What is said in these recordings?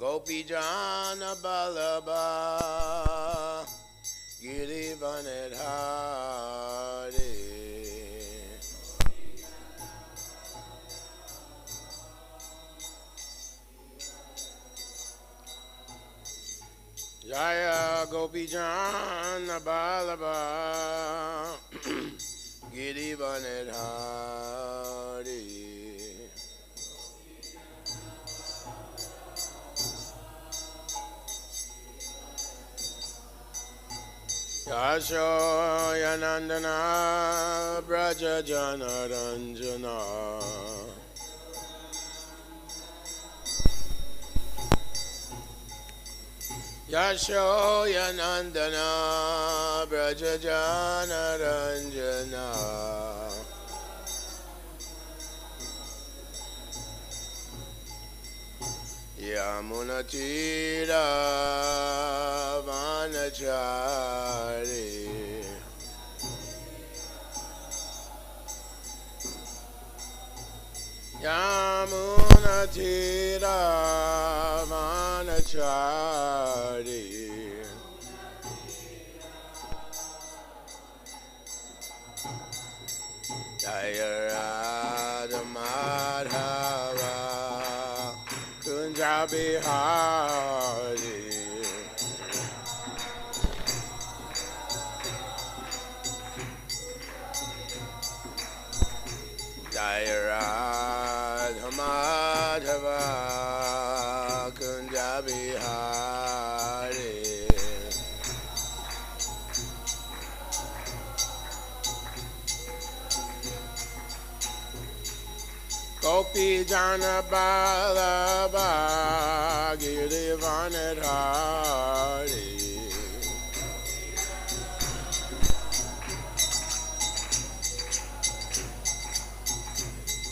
Gopijana Balaba Girivanedhari Jaya Gopijana Balaba Girivanedhari Yashoyanandana Braja Janaranjana Yashoyanandana Braja Janaranjana Yamunatira Vanachari Yamunatira Vanachari Jaya Radha Madhava Kunjabihari Jaya Radha Madhava Kunjabihari Gopi Jana Balaba Girivanedhari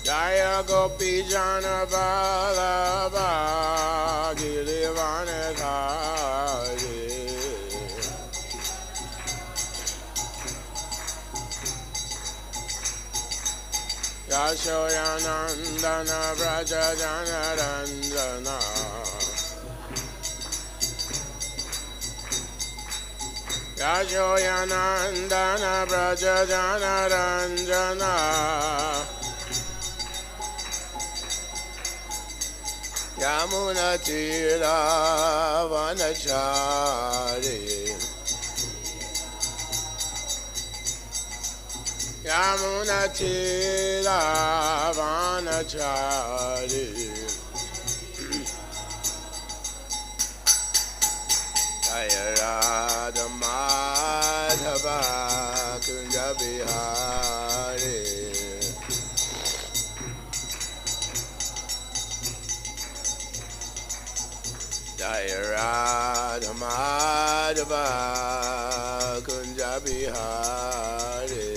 Jaya Gopi Jana Balaba Girivanedhari Yashoyanandana Braja Janaranjana Yashoyanandana Braja Janaranjana Yamunatira Vanachari Yamunatira Vanachari Jaya Radha Madhava Kunjabihari Jaya Radha Madhava Kunjabihari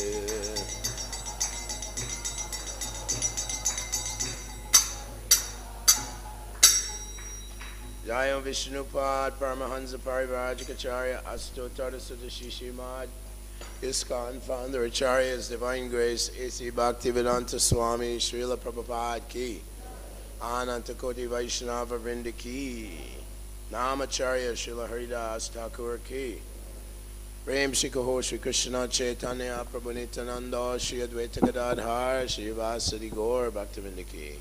Jaya Vishnupad Paramahansa Parivrajikacharya Astotada Sudashi Srimad ISKCON Founder Acharya's Divine Grace A.C. Bhaktivedanta Swami Srila Prabhupad Ki Ananta Koti Vaishnava Vrinda Ki Namacharya Srila Haridas Thakur Ki Prem Shikaho Shri Krishna Chaitanya Prabhu Nityananda Shri Advaita Gadadhar Shri Vasadi Gaur Bhaktivedanta Ki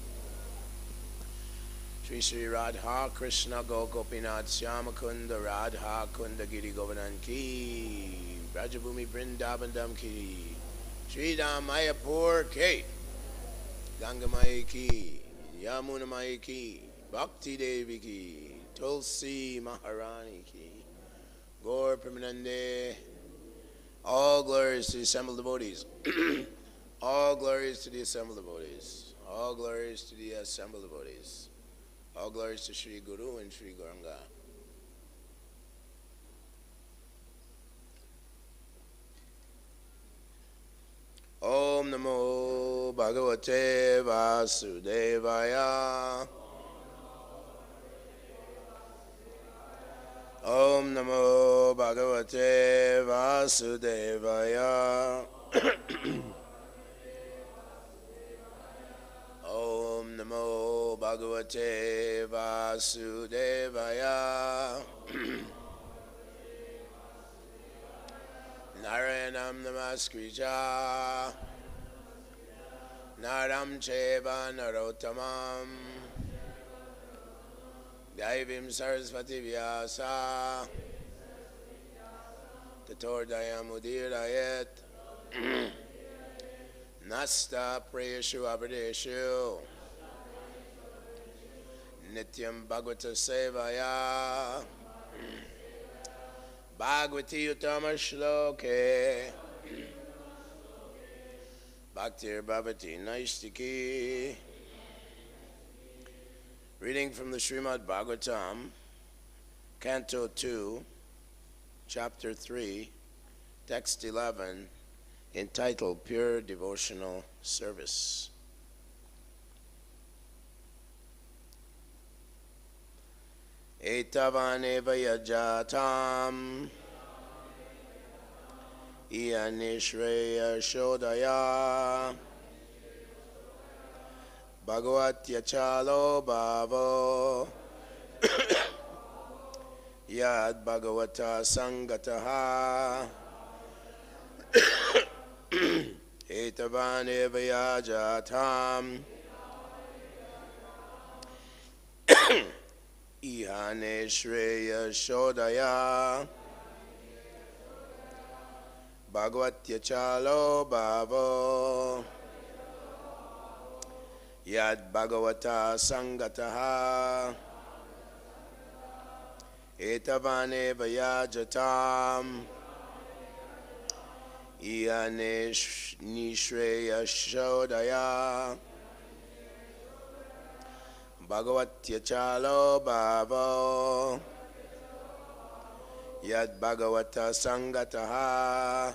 Shri Shri Radha Krishna Go Gopinath Syama Kunda Radha Kunda Giri Govardhan Ki Brajabhumi Vrindavandam Ki Sridham Mayapur Ki Ganga Maya Ki Yamuna Maya Ki Bhakti Devi Ki Tulsi Maharani Ki Gaur Premanande. All glories to the assembled devotees. All glories to the assembled devotees. All glories to the assembled devotees. All glories to Sri Guru and Sri Gauranga. Om Namo Bhagavate Vasudevaya. Om Namo Bhagavate Vasudevaya. Om Namo Bhagavate Vasudevaya. Narayanam Namaskricha Naram Cheva Narottamam Daivim Sarasvati Vyasa Tatordayam Udirayet Nasta Prayeshu Abhadeshu Nityam Bhagavata Sevaya Bhagavati Uttama Shloke Bhaktir Bhavati Naistiki. Reading from the Srimad Bhagavatam, Canto 2, Chapter 3, Text 11, entitled Pure Devotional Service. Etavaneva yajatam Iyanishreya Shodaya Bhagavatya Chalo Bhavo Yad Bhagavata Sangataha Etavaneva yajatam Ihane Shreya Shodaya Bhagavatya Chalo Bhavo Yad Bhagavata Sangataha Etavane Vayajatam Ihane Nishreya Shodaya Bhagavatya Chalo Bhavo Yad Bhagavata Sangataha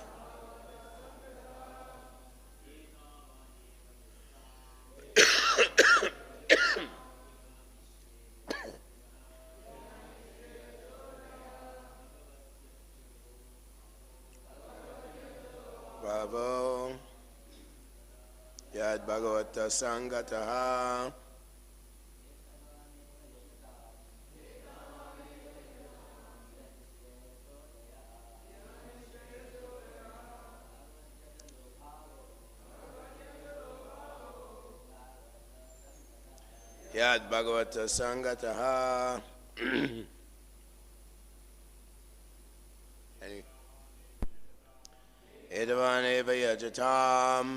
Bhavo Yad Bhagavata Sangataha Yad Bhagavata Sangataha. Edavane Vayajatam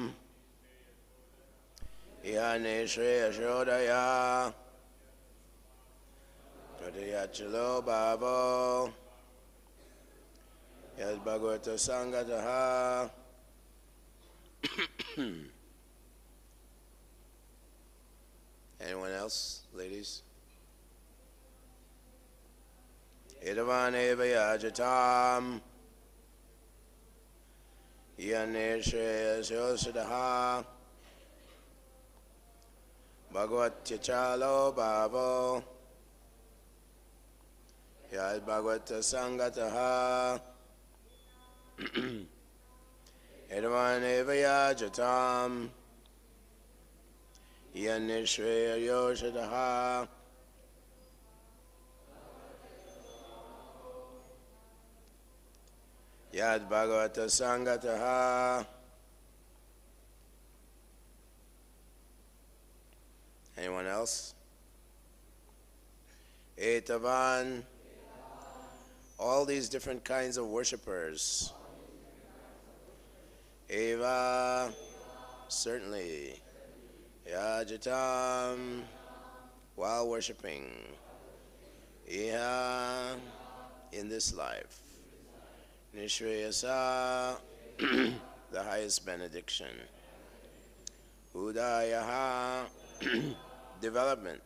Ihane Shreya Shodaya Pradayachalo Bhavo Yad Bhagavata Sangataha. Anyone else, ladies? Edavane Vayajatam Ihane Shreya Shodaya Bhagavatya Chalo Bhavo Yad Bhagavata Sangataha. Edavane Vayajatam Ihane Shreya Shodaya Yad Bhagavata Sangataha. Anyone else? Etavan. All these different kinds of worshippers. Eva. Certainly. Yajatam. While worshipping. Iha. In this life. Nishreyasa, the highest benediction. Udayaha, development.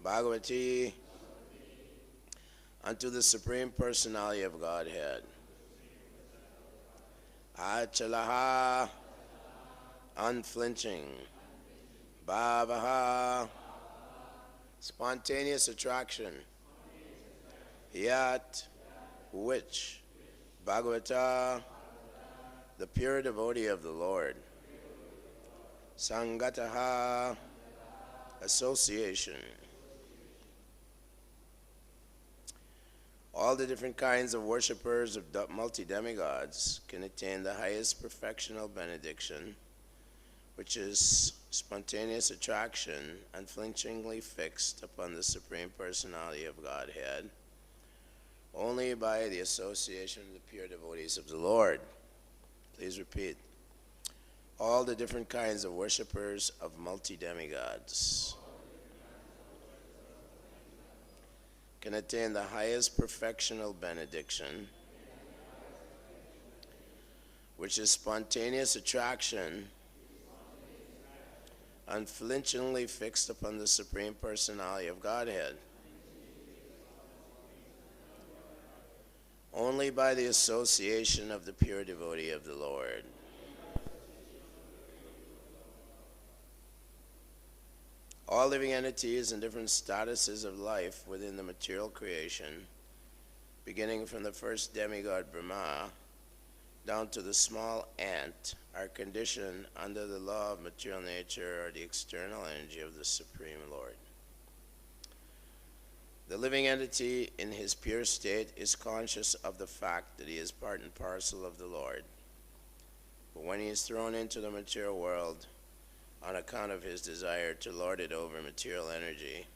Bhagavati, unto the Supreme Personality of Godhead. Achalaha, unflinching. Bhavaha, spontaneous attraction. Yat, which. Bhagavata, the pure devotee of the Lord. Sangataha, Association. All the different kinds of worshippers of multi-demigods can attain the highest perfectional benediction, which is spontaneous attraction, unflinchingly fixed upon the Supreme Personality of Godhead, only by the association of the pure devotees of the Lord. Please repeat. All the different kinds of worshippers of multi-demigods can attain the highest perfectional benediction, which is spontaneous attraction, unflinchingly fixed upon the Supreme Personality of Godhead, only by the association of the pure devotee of the Lord. All living entities in different statuses of life within the material creation, beginning from the first demigod Brahma down to the small ant, are conditioned under the law of material nature or the external energy of the Supreme Lord. The living entity in his pure state is conscious of the fact that he is part and parcel of the Lord. But when he is thrown into the material world, on account of his desire to lord it over material energy,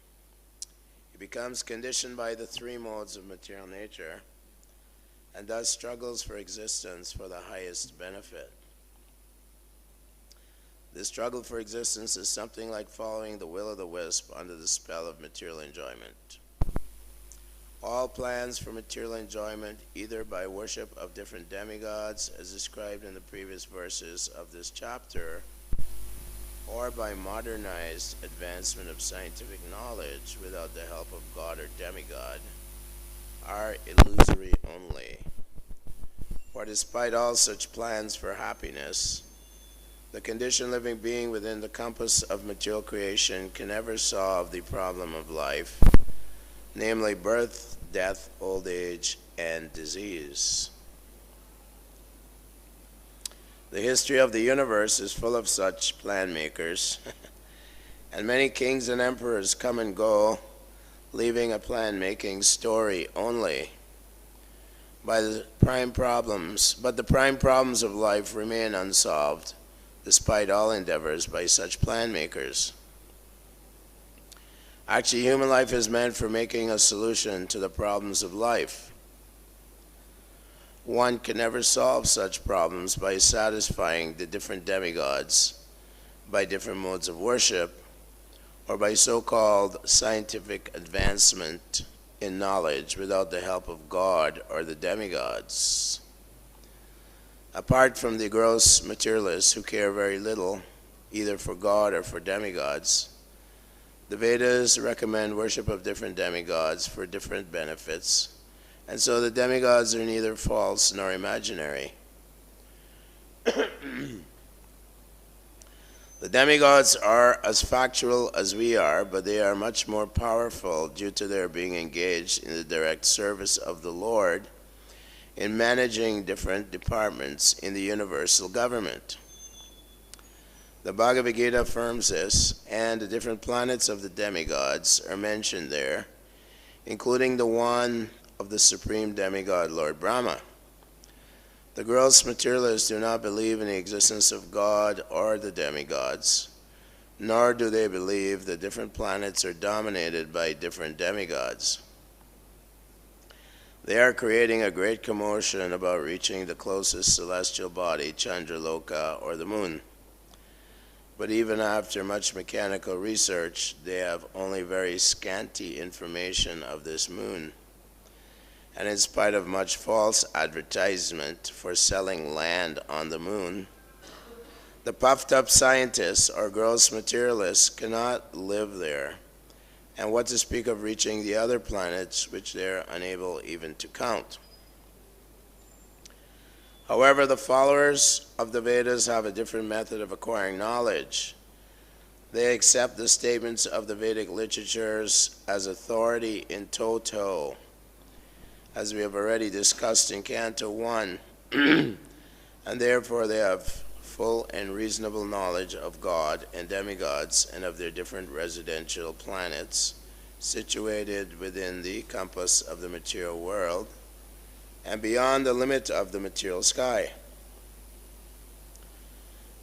he becomes conditioned by the three modes of material nature and thus struggles for existence for the highest benefit. This struggle for existence is something like following the will of the wisp under the spell of material enjoyment. All plans for material enjoyment, either by worship of different demigods, as described in the previous verses of this chapter, or by modernized advancement of scientific knowledge without the help of God or demigod, are illusory only. For despite all such plans for happiness, the conditioned living being within the compass of material creation can never solve the problem of life, namely birth, death, old age, and disease. The history of the universe is full of such plan makers, and many kings and emperors come and go, leaving a plan-making story only. But the prime problems of life remain unsolved, despite all endeavors by such plan makers. Actually, human life is meant for making a solution to the problems of life. One can never solve such problems by satisfying the different demigods by different modes of worship or by so-called scientific advancement in knowledge without the help of God or the demigods. Apart from the gross materialists who care very little either for God or for demigods, the Vedas recommend worship of different demigods for different benefits, and so the demigods are neither false nor imaginary. The demigods are as factual as we are, but they are much more powerful due to their being engaged in the direct service of the Lord in managing different departments in the universal government. The Bhagavad Gita affirms this, and the different planets of the demigods are mentioned there, including the one of the supreme demigod Lord Brahma. The gross materialists do not believe in the existence of God or the demigods, nor do they believe that different planets are dominated by different demigods. They are creating a great commotion about reaching the closest celestial body, Chandraloka, or the moon. But even after much mechanical research, they have only very scanty information of this moon. And in spite of much false advertisement for selling land on the moon, the puffed-up scientists or gross materialists cannot live there, and what to speak of reaching the other planets which they are unable even to count. However, the followers of the Vedas have a different method of acquiring knowledge. They accept the statements of the Vedic literatures as authority in toto, as we have already discussed in Canto 1, and therefore they have full and reasonable knowledge of God and demigods and of their different residential planets situated within the compass of the material world and beyond the limit of the material sky.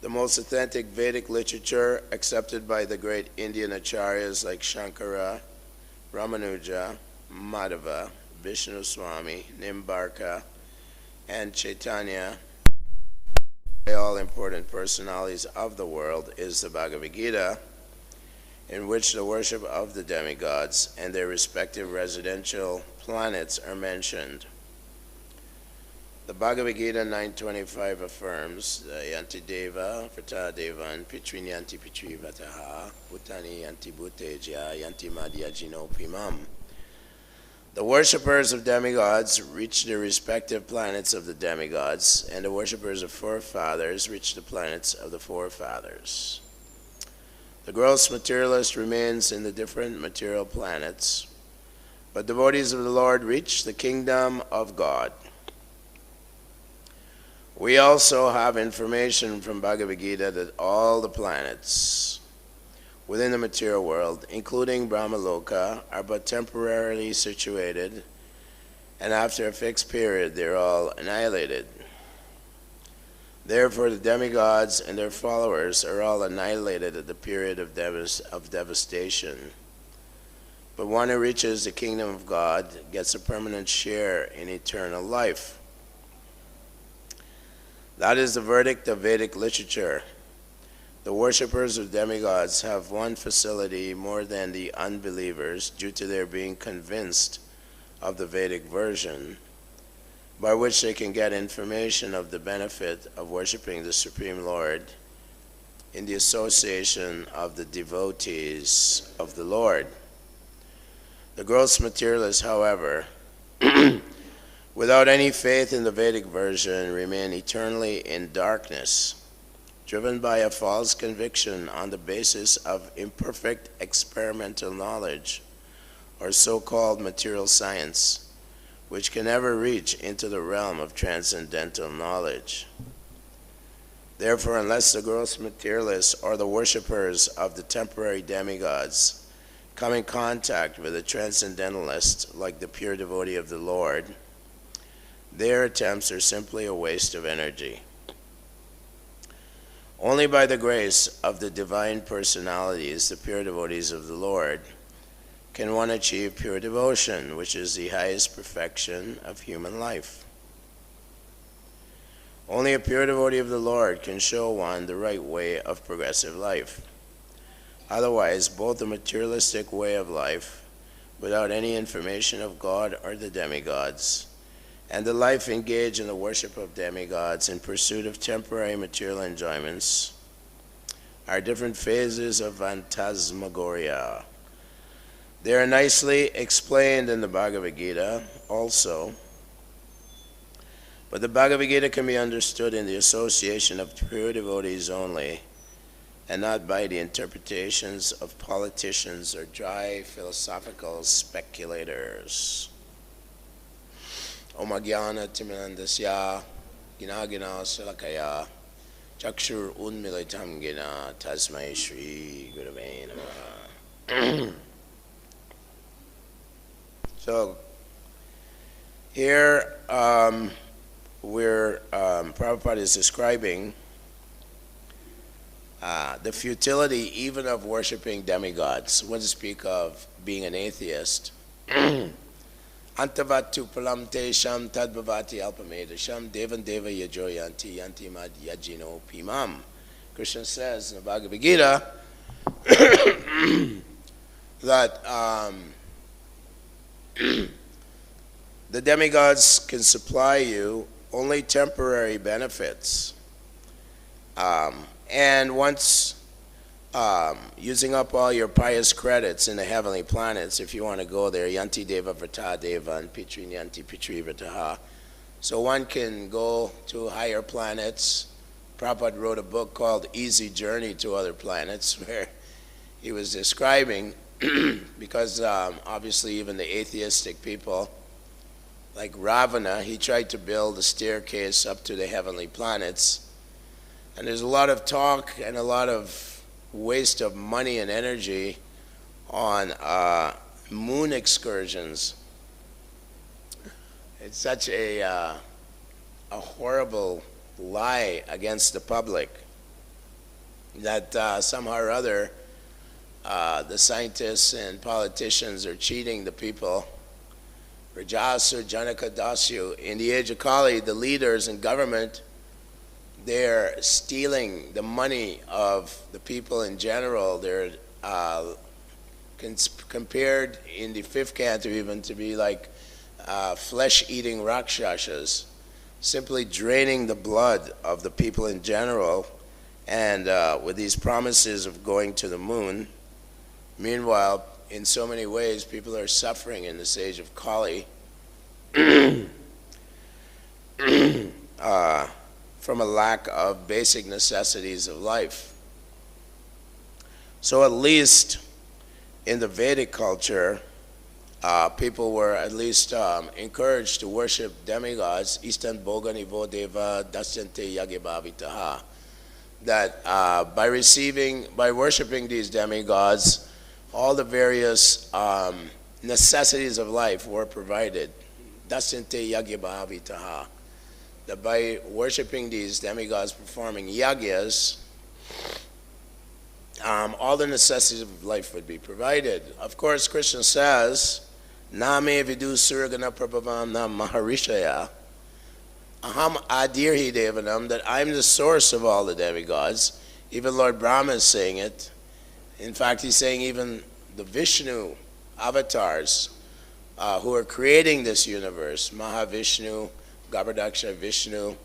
The most authentic Vedic literature accepted by the great Indian acharyas like Shankara, Ramanuja, Madhava, Vishnu Swami, Nimbarka, and Chaitanya, all important personalities of the world, is the Bhagavad Gita, in which the worship of the demigods and their respective residential planets are mentioned. The Bhagavad Gita 9.25 affirms, Yanti Deva, Vrata Devan, Pitrin Yanti Pitri Vrataha, Bhutani Yanti Bhuteja, Yanti Madhyajino Pimam. The worshippers of demigods reach the respective planets of the demigods, and the worshippers of forefathers reach the planets of the forefathers. The gross materialist remains in the different material planets, but devotees of the Lord reach the kingdom of God. We also have information from Bhagavad Gita that all the planets within the material world, including Brahmaloka, are but temporarily situated, and after a fixed period they are all annihilated. Therefore the demigods and their followers are all annihilated at the period of devastation. But one who reaches the kingdom of God gets a permanent share in eternal life. That is the verdict of Vedic literature. The worshippers of demigods have one facility more than the unbelievers due to their being convinced of the Vedic version, by which they can get information of the benefit of worshiping the Supreme Lord in the association of the devotees of the Lord. The gross materialists, however, without any faith in the Vedic version, remain eternally in darkness, driven by a false conviction on the basis of imperfect experimental knowledge, or so-called material science, which can never reach into the realm of transcendental knowledge. Therefore, unless the gross materialists or the worshippers of the temporary demigods come in contact with a transcendentalist like the pure devotee of the Lord, their attempts are simply a waste of energy. Only by the grace of the divine personalities, the pure devotees of the Lord, can one achieve pure devotion, which is the highest perfection of human life. Only a pure devotee of the Lord can show one the right way of progressive life. Otherwise, both the materialistic way of life, without any information of God or the demigods, and the life engaged in the worship of demigods in pursuit of temporary material enjoyments are different phases of phantasmagoria. They are nicely explained in the Bhagavad Gita also, but the Bhagavad Gita can be understood in the association of pure devotees only, and not by the interpretations of politicians or dry philosophical speculators. Om Ajnana Timirandasya Ginagina Salakaya Chakshur Unmilitam Gina Tasmai Shri Gurave Namaha. So here Prabhupada is describing the futility even of worshipping demigods. When to speak of being an atheist. Antavatu palam te sham tadbhavati alpameda sham devan deva yajoyanti yanti mad yajino pimam. Krishna says in the Bhagavad Gita that the demigods can supply you only temporary benefits. And once using up all your pious credits in the heavenly planets, if you want to go there, Yanti Deva Vrata Deva and Pitrin Yanti Pitri Vrataha. So one can go to higher planets. Prabhupada wrote a book called Easy Journey to Other Planets, where he was describing, because obviously even the atheistic people, like Ravana, he tried to build a staircase up to the heavenly planets, And there's a lot of talk and a lot of waste of money and energy on moon excursions. It's such a horrible lie against the public that somehow or other the scientists and politicians are cheating the people. Rajasu Janaka Dasyu. In the age of Kali, the leaders in government, they're stealing the money of the people in general. They're compared in the fifth canto even to be like flesh-eating rakshasas, simply draining the blood of the people in general, and with these promises of going to the moon. Meanwhile, in so many ways, people are suffering in this age of Kali from a lack of basic necessities of life. So at least in the Vedic culture, people were at least encouraged to worship demigods, Istan Boga Nivo Deva Dasyante Yagyabhavitaha. That by worshiping these demigods, all the various necessities of life were provided. Dasyante Yagyabhavitaha. That by worshiping these demigods, performing yagyas, all the necessities of life would be provided. Of course, Krishna says, Name vidu surgana prabhavam nam maharishaya. Aham adirhi devanam, that I'm the source of all the demigods. Even Lord Brahma is saying it. In fact, he's saying even the Vishnu avatars who are creating this universe, Mahavishnu, Garbhadaksha Vishnu,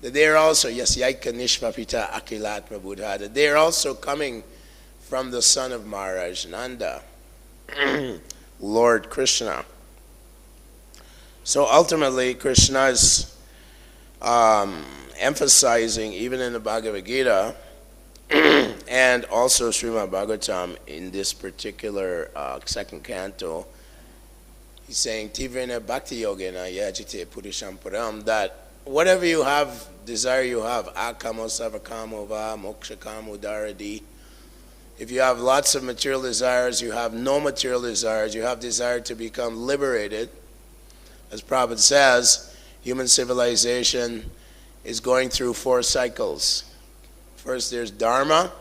that they are also, Yasyaika Nishvapita Akilatma Buddha, that they are also coming from the son of Maharaj Nanda, Lord Krishna. So ultimately, Krishna is emphasizing, even in the Bhagavad Gita, and also Srimad Bhagavatam in this particular second canto, he's saying, Tivrena Bhakti Yogena Yajite Purisham Param, that whatever you have, desire you have, akamo savakamo va mokshakamo daradi. If you have lots of material desires, you have no material desires, you have desire to become liberated. As Prabhupada says, human civilization is going through 4 cycles. First there's dharma,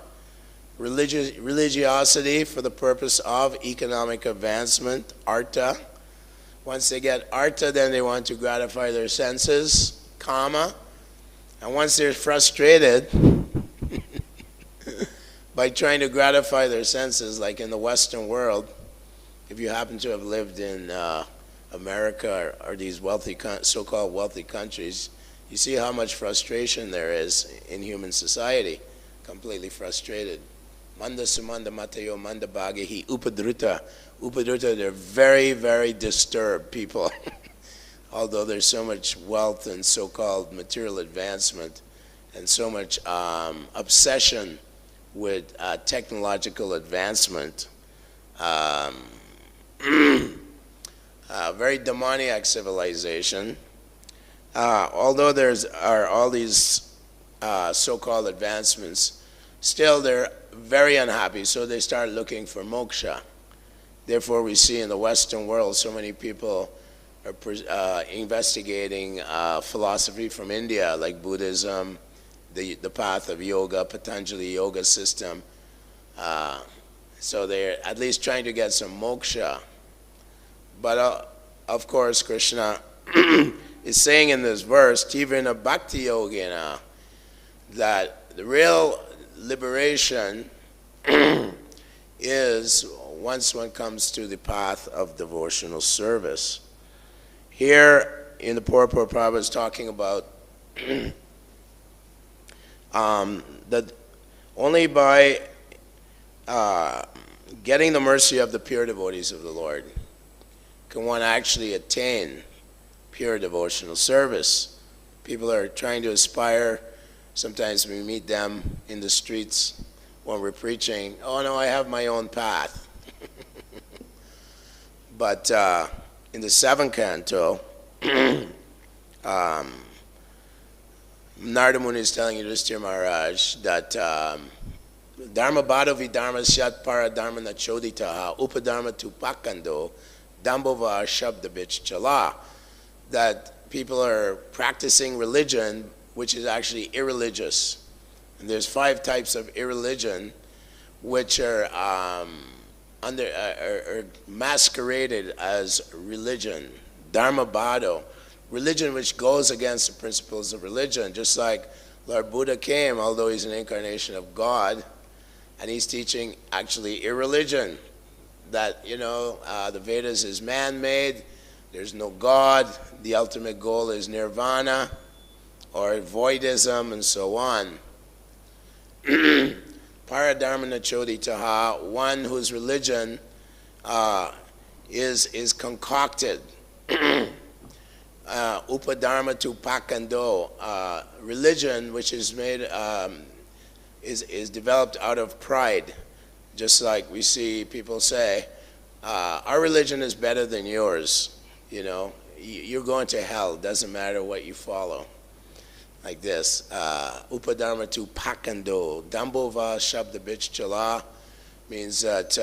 religiosity for the purpose of economic advancement, artha. Once they get artha, then they want to gratify their senses, kama. And once they're frustrated by trying to gratify their senses, like in the Western world, if you happen to have lived in America or these wealthy, so-called wealthy countries, you see how much frustration there is in human society. Completely frustrated. Manda sumanda matayo manda bhagahi upadruta. Upadruta, they're very, very disturbed people. Although there's so much wealth and so-called material advancement and so much obsession with technological advancement. Very demoniac civilization. Although there's are all these so-called advancements, still they're very unhappy, so they start looking for moksha. Therefore, we see in the Western world so many people are investigating philosophy from India, like Buddhism, the path of yoga, Patanjali yoga system. So they're at least trying to get some moksha. But of course, Krishna is saying in this verse, Tivrina Bhakti Yogena, that the real liberation is once one comes to the path of devotional service. Here in the Purport, Prabhupada is talking about that only by getting the mercy of the pure devotees of the Lord can one actually attain pure devotional service. People are trying to aspire. Sometimes we meet them in the streets when we're preaching. Oh no, I have my own path. But in the 7th canto, Narada Muni is telling Yudhishthira Maharaj that Dharma Bhado Vidharma Syat Para Dharma Nachoditaha Upadharma Tupakando Dambova Shabda Bich Chala, that people are practicing religion which is actually irreligious. And there's 5 types of irreligion which are are masqueraded as religion. Dharma Bhado, religion which goes against the principles of religion, just like Lord Buddha came, although he's an incarnation of God, and he's teaching actually irreligion, that, the Vedas is man-made, there's no God, the ultimate goal is nirvana, or voidism, and so on. Paradharma Nachoditaha, one whose religion is concocted. Upadharma Tupakando, religion which is made is developed out of pride. Just like we see people say, our religion is better than yours. You're going to hell, doesn't matter what you follow. Like this, Upadharma Tupakando, Dambova Shabda Bich Chala, means that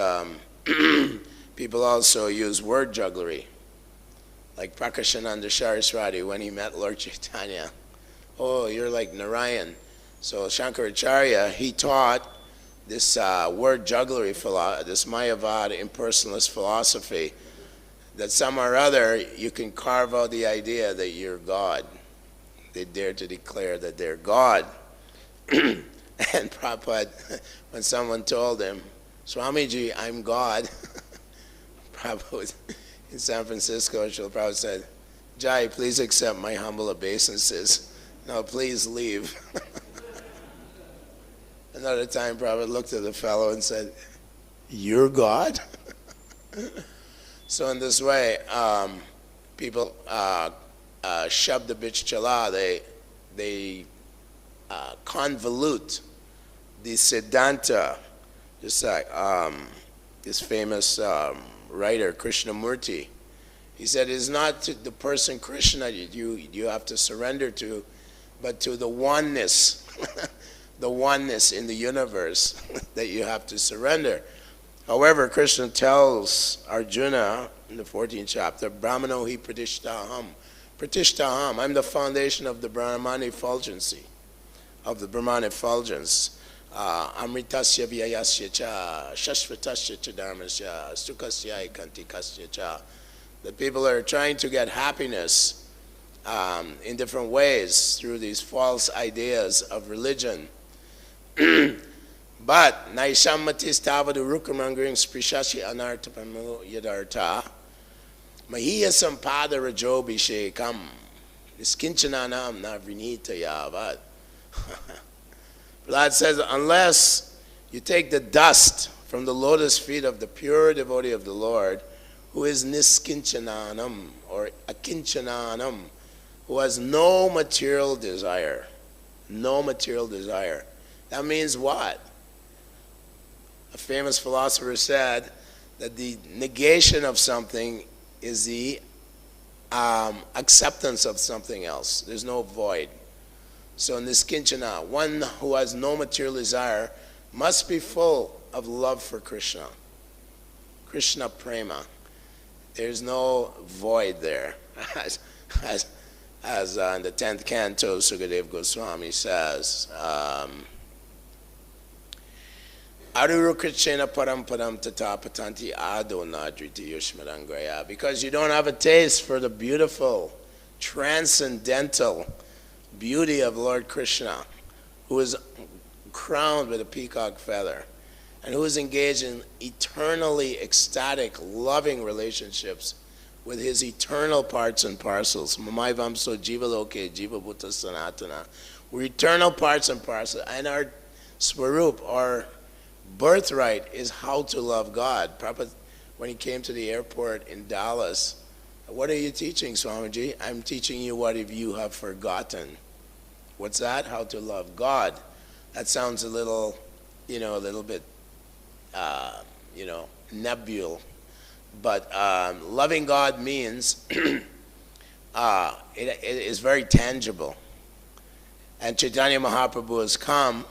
people also use word jugglery. Like Prakashananda Saraswati, when he met Lord Chaitanya, oh, you're like Narayan. So Shankaracharya, he taught this word jugglery, this Mayavad impersonalist philosophy, that some or other you can carve out the idea that you're God. They dare to declare that they're God. And Prabhupada, when someone told him, Swamiji, I'm God, Prabhupada in San Francisco, Srila Prabhupada said, Jai, please accept my humble obeisances. Now please leave. Another time Prabhupada looked at the fellow and said, you're God? So in this way, people Shabda Bich Chala, they convolute the Siddhanta, just like this famous writer, Krishnamurti. He said, it's not to the person Krishna you have to surrender to, but to the oneness, the oneness in the universe that you have to surrender. However, Krishna tells Arjuna in the 14th chapter, Brahmano hi pratishtaham. Pratishtaham, I'm the foundation of the Brahman effulgency, of the Brahman effulgence. Amritasya vyayasya cha, shashvatasya cha dharmasya, sukasya ikantikasya cha. The people are trying to get happiness in different ways through these false ideas of religion. But naishammatis tavadu rukamangring sprishashi anartapamu yadarta mahiya sampada rajobhishekam niskinchananam navrinita yavad. Prabhupada says, unless you take the dust from the lotus feet of the pure devotee of the Lord, who is niskinchananam or akinchananam, who has no material desire. No material desire. That means what? A famous philosopher said that the negation of something is the acceptance of something else. There's no void. So niskinchana, one who has no material desire, must be full of love for Krishna. Krishna prema. There's no void there. As in the 10th Canto, Sukadeva Goswami says, Arurukachena param tata patanti ado nadriti yushmadangraya. Because you don't have a taste for the beautiful, transcendental beauty of Lord Krishna, who is crowned with a peacock feather, and who is engaged in eternally ecstatic, loving relationships with his eternal parts and parcels. Mamaivamso jivaloke jivabhuta sanatana. We're eternal parts and parcels, and our swarup, our birthright, is how to love God. Prabhupada, when he came to the airport in Dallas, what are you teaching, Swamiji? I'm teaching you what if you have forgotten. What's that? How to love God. That sounds a little, a little bit, nebule. But loving God means it is very tangible. And Chaitanya Mahaprabhu has come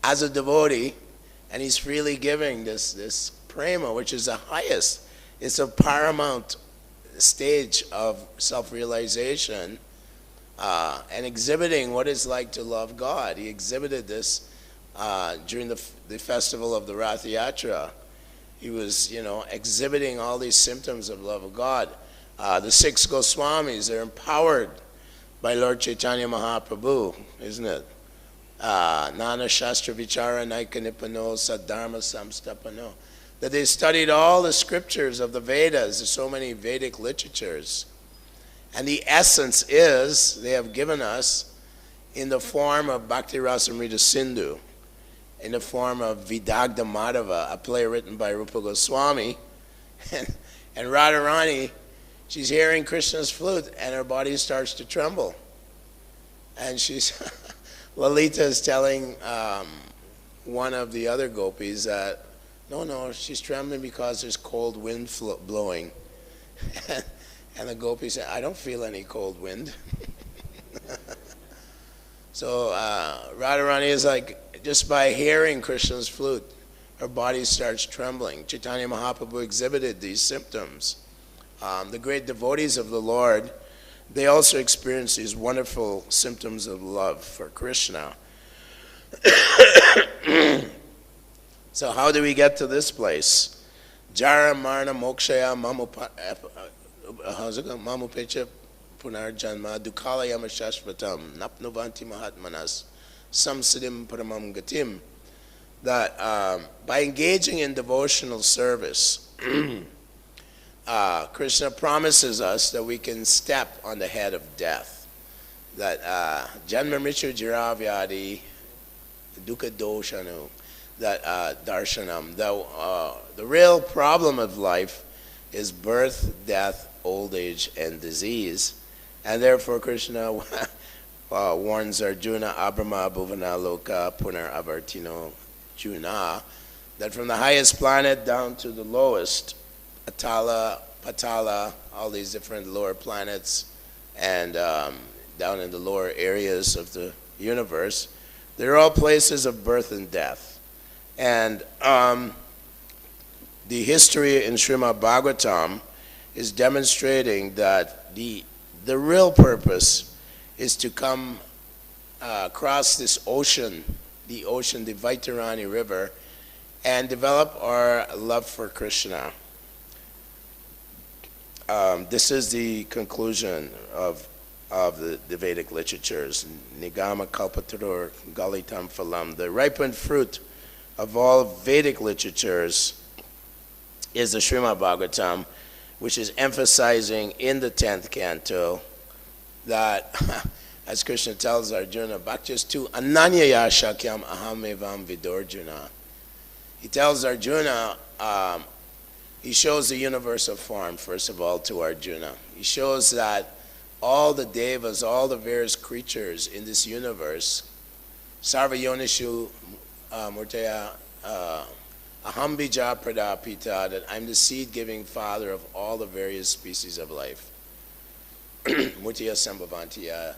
as a devotee, and he's freely giving this prema, which is the highest. It's a paramount stage of self-realization, and exhibiting what it's like to love God. He exhibited this during the festival of the Rath Yatra. He was, exhibiting all these symptoms of love of God. The 6 Goswamis are empowered by Lord Chaitanya Mahaprabhu, isn't it? Nana Shastra Vichara Naika Nipano Sadharma Samstapano. That they studied all the scriptures of the Vedas. There's so many Vedic literatures. And the essence is, they have given us in the form of Bhakti Rasamrita Sindhu, in the form of Vidagdha Madhava, a play written by Rupa Goswami. And Radharani, she's hearing Krishna's flute, and her body starts to tremble. And Lalita is telling one of the other gopis that, no, she's trembling because there's cold wind blowing. And the gopi said, I don't feel any cold wind. So Radharani is like, just by hearing Krishna's flute, her body starts trembling. Chaitanya Mahaprabhu exhibited these symptoms. The great devotees of the Lord, they also experience these wonderful symptoms of love for Krishna. So how do we get to this place? Jara Marna Mokshaya Mamupecha Punarjanma Dukalayama Shashvatam Napnuvanti Mahatmanas Samsidim Paramam Gatim. That by engaging in devotional service, Krishna promises us that we can step on the head of death. That Janma Mritu Jiravyadi Dukkha Doshanu, that Darshanam, the real problem of life is birth, death, old age, and disease. And therefore Krishna warns Arjuna, Abrahma Bhuvana Loka Punar Avartino Juna, that from the highest planet down to the lowest, Atala, Patala, all these different lower planets, and down in the lower areas of the universe, they're all places of birth and death. And the history in Srimad Bhagavatam is demonstrating that the real purpose is to come across this ocean, the Vaitarani River, and develop our love for Krishna. This is the conclusion of the Vedic literatures. Nigama Kalpatarur Galitam Phalam. The ripened fruit of all Vedic literatures is the Srimad Bhagavatam, which is emphasizing in the 10th canto that, as Krishna tells Arjuna, Bhaktyas tu ananyaya shakyam ahamevam vidorjuna. He tells Arjuna, he shows the universal form, first of all, to Arjuna. He shows that all the devas, all the various creatures in this universe, sarva yonishu murtaya aham bija pradapita, that I'm the seed-giving father of all the various species of life. Murtiya sambhavantiya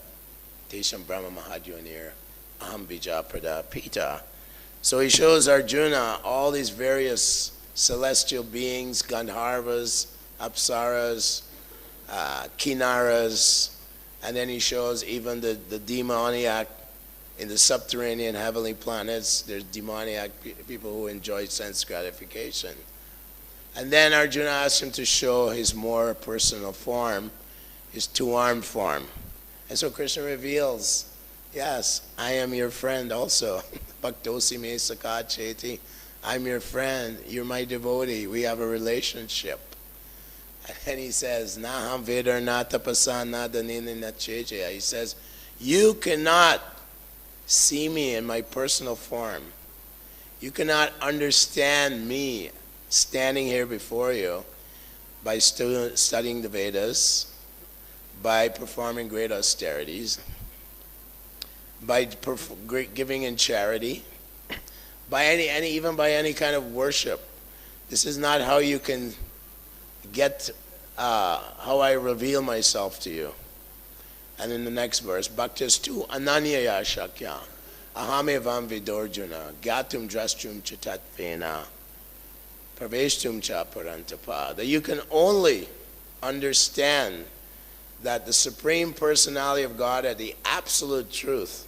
tesham brahma mahadyanir aham bija pradapita. So he shows Arjuna all these various celestial beings, Gandharvas, Apsaras, Kinnaras, and then he shows even the demoniac in the subterranean heavenly planets. There's demoniac people who enjoy sense gratification. And then Arjuna asks him to show his more personal form, his two-armed form. And so Krishna reveals, yes, I am your friend also. Bhaktosi me sakha cheti. I'm your friend, you're my devotee, we have a relationship. And he says, Naham vedar na tapasa na danini na cheche. He says, you cannot see me in my personal form. You cannot understand me standing here before you by studying the Vedas, by performing great austerities, by giving in charity, by even by any kind of worship. This is not how you can get how I reveal myself to you. And in the next verse, Bhaktistu ananyaya shakya ahamevam vidorjuna gatum drastrum chitatvena praveshtum cha parantapa. That you can only understand that the Supreme Personality of Godhead, the absolute truth,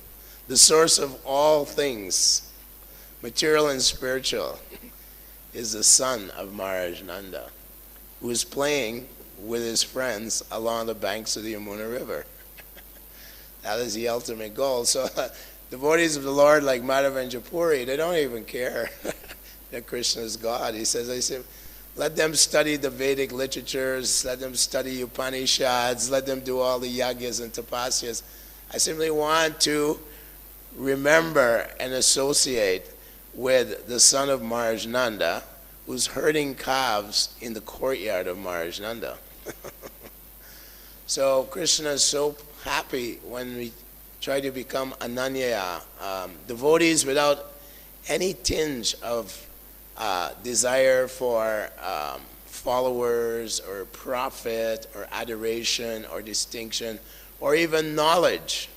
the source of all things, material and spiritual, is the son of Maharaj Nanda, who is playing with his friends along the banks of the Yamuna River. That is the ultimate goal. So devotees of the Lord like Madhava and Japuri, they don't even care that Krishna is God. He says, let them study the Vedic literatures, let them study Upanishads, let them do all the yagyas and tapasyas. I simply want to remember and associate with the son of Maharaj Nanda, who's herding calves in the courtyard of Maharaj Nanda. So Krishna is so happy when we try to become ananyaya, devotees without any tinge of desire for followers or profit or adoration or distinction or even knowledge.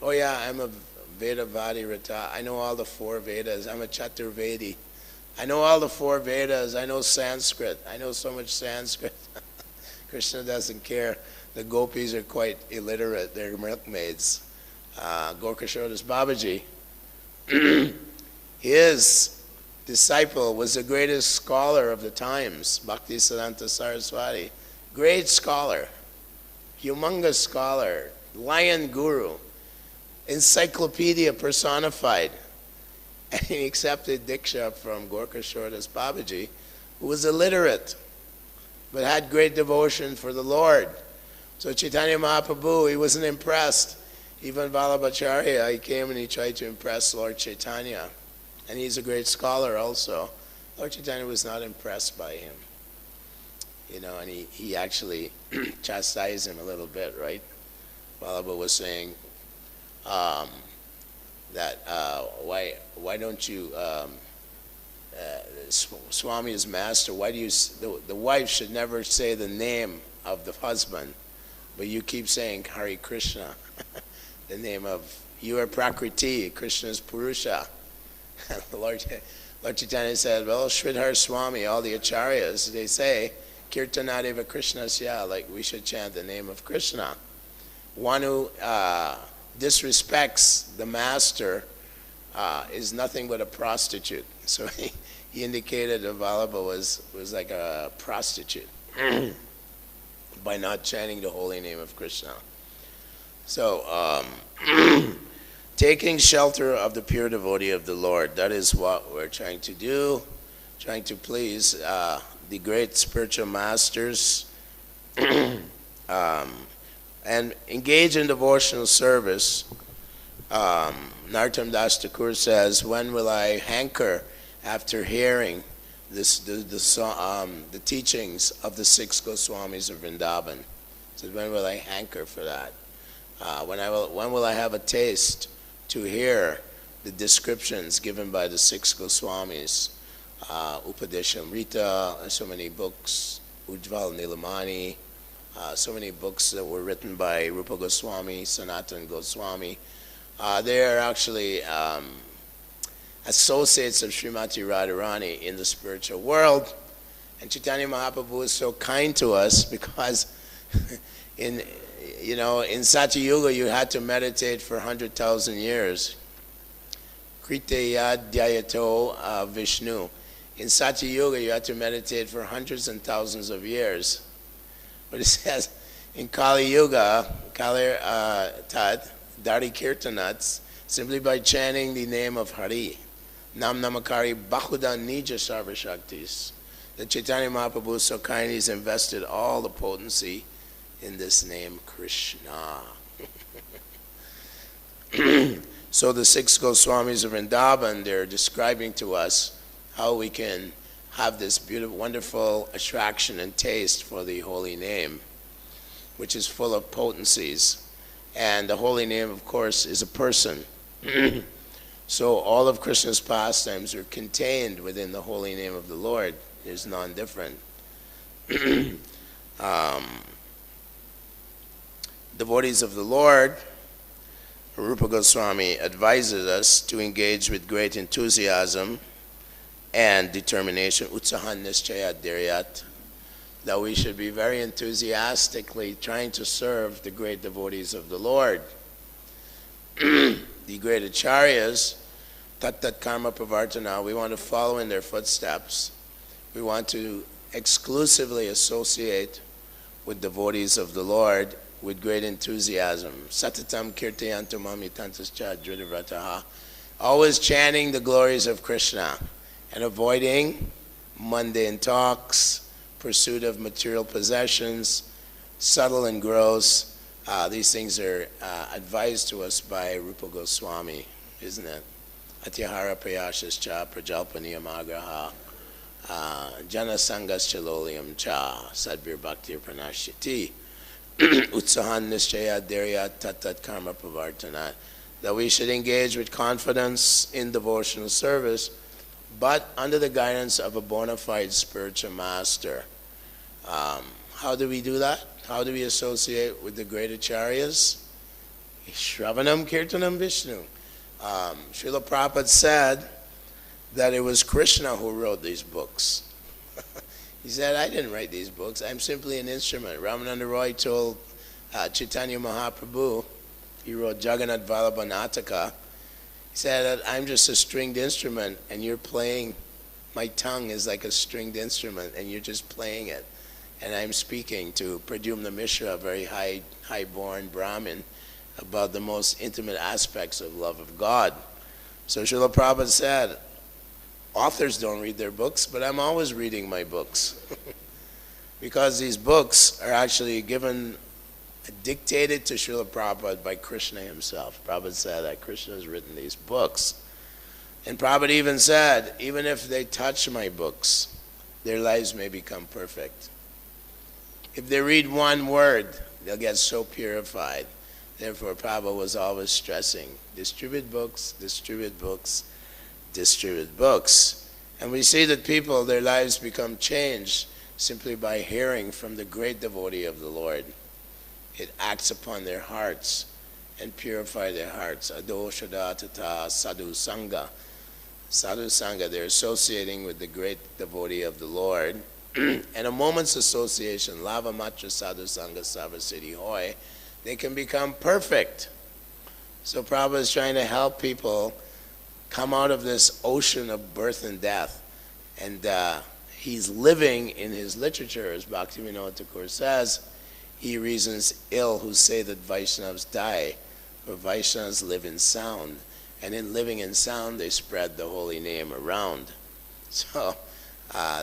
Oh yeah, I'm a Vedavadi Rata. I know all the 4 Vedas. I'm a Chaturvedi. I know all the 4 Vedas. I know Sanskrit. I know so much Sanskrit. Krishna doesn't care. The gopis are quite illiterate. They're milkmaids. Gorkashodas Babaji, his disciple was the greatest scholar of the times, Bhaktisiddhanta Saraswati. Great scholar, humongous scholar, lion guru, encyclopedia personified. And he accepted Diksha from Gorkashodas Babaji, who was illiterate, but had great devotion for the Lord. So Chaitanya Mahaprabhu, he wasn't impressed. Even Vallabhacharya, he came and he tried to impress Lord Chaitanya. And he's a great scholar also. Lord Chaitanya was not impressed by him. You know, and he actually chastised him a little bit, right? Vallabha was saying that why don't you, Swami is master, why do you, the wife should never say the name of the husband, but you keep saying Hare Krishna, the name of, you are Prakriti, Krishna is Purusha. Lord Chaitanya said, well, Sridhar Swami, all the acharyas, they say, Kirtanadeva Krishnasya, like we should chant the name of Krishna. One who disrespects the master is nothing but a prostitute. So he indicated that Vallabha was like a prostitute by not chanting the holy name of Krishna. So, taking shelter of the pure devotee of the Lord, that is what we're trying to do, trying to please the great spiritual masters and engage in devotional service. Narottam Das Thakur says, when will I hanker after hearing the teachings of the 6 Goswamis of Vrindavan? He said, when will I hanker for that? When will I have a taste to hear the descriptions given by the 6 Goswamis? Upadeshamrita, so many books, Ujjval Nilamani, so many books that were written by Rupa Goswami, Sanatan Goswami. They are actually associates of Srimati Radharani in the spiritual world. And Chaitanya Mahaprabhu is so kind to us because in Satya Yuga you had to meditate for 100,000 years. Kriteya Dhyayato Vishnu. In Satya Yuga you had to meditate for hundreds and thousands of years. But it says in Kali Yuga, Kali Tat, Dari Kirtanats, simply by chanting the name of Hari, Nam Namakari Bahuda Nija Sarva Shaktis. The Chaitanya Mahaprabhu so kindly has invested all the potency in this name Krishna. So the 6 Goswamis of Vrindavan, they're describing to us how we can have this beautiful, wonderful attraction and taste for the holy name, which is full of potencies. And the holy name, of course, is a person. So all of Krishna's pastimes are contained within the holy name of the Lord. It is non-different. The devotees of the Lord, Rupa Goswami advises us to engage with great enthusiasm and determination, utsahan nischaya dhiryat, that we should be very enthusiastically trying to serve the great devotees of the Lord. The great acharyas, tat karma pravartana, we want to follow in their footsteps. We want to exclusively associate with devotees of the Lord with great enthusiasm. Satatam kirtayantu mamitantascha dhridavrataha. Always chanting the glories of Krishna and avoiding mundane talks, pursuit of material possessions, subtle and gross. These things are advised to us by Rupa Goswami, isn't it? Atyahara prayashascha prajalpaniyamagraha jana sangascha loliam cha sadbir bhaktir pranashyati utsahan nischaya dharya tat karma pravartana, that we should engage with confidence in devotional service, but under the guidance of a bona fide spiritual master. How do we do that? How do we associate with the great acharyas? Shravanam Kirtanam Vishnu. Srila Prabhupada said that it was Krishna who wrote these books. He said, I didn't write these books. I'm simply an instrument. Ramananda Roy told Chaitanya Mahaprabhu, he wrote Jagannath Vallabha Nataka. He said that I'm just a stringed instrument and you're playing, my tongue is like a stringed instrument and you're just playing it. And I'm speaking to Pradyumna Mishra, a very high-born Brahmin, about the most intimate aspects of love of God. So Srila Prabhupada said, authors don't read their books, but I'm always reading my books. Because these books are actually dictated to Srila Prabhupada by Krishna himself. Prabhupada said that Krishna has written these books. And Prabhupada even said, even if they touch my books, their lives may become perfect. If they read one word, they'll get so purified. Therefore, Prabhupada was always stressing, distribute books, distribute books, distribute books. And we see that people, their lives become changed simply by hearing from the great devotee of the Lord. It acts upon their hearts and purify their hearts. Adoshada tata sadhu sangha. Sadhu sangha, they're associating with the great devotee of the Lord. And a moment's association, lava matra sadhu sangha sarvasiddhi hoy, they can become perfect. So Prabhupada is trying to help people come out of this ocean of birth and death. And he's living in his literature, as Bhaktivedanta Thakur says, he reasons ill who say that Vaishnavas die, for Vaishnavas live in sound. And in living in sound, they spread the holy name around. So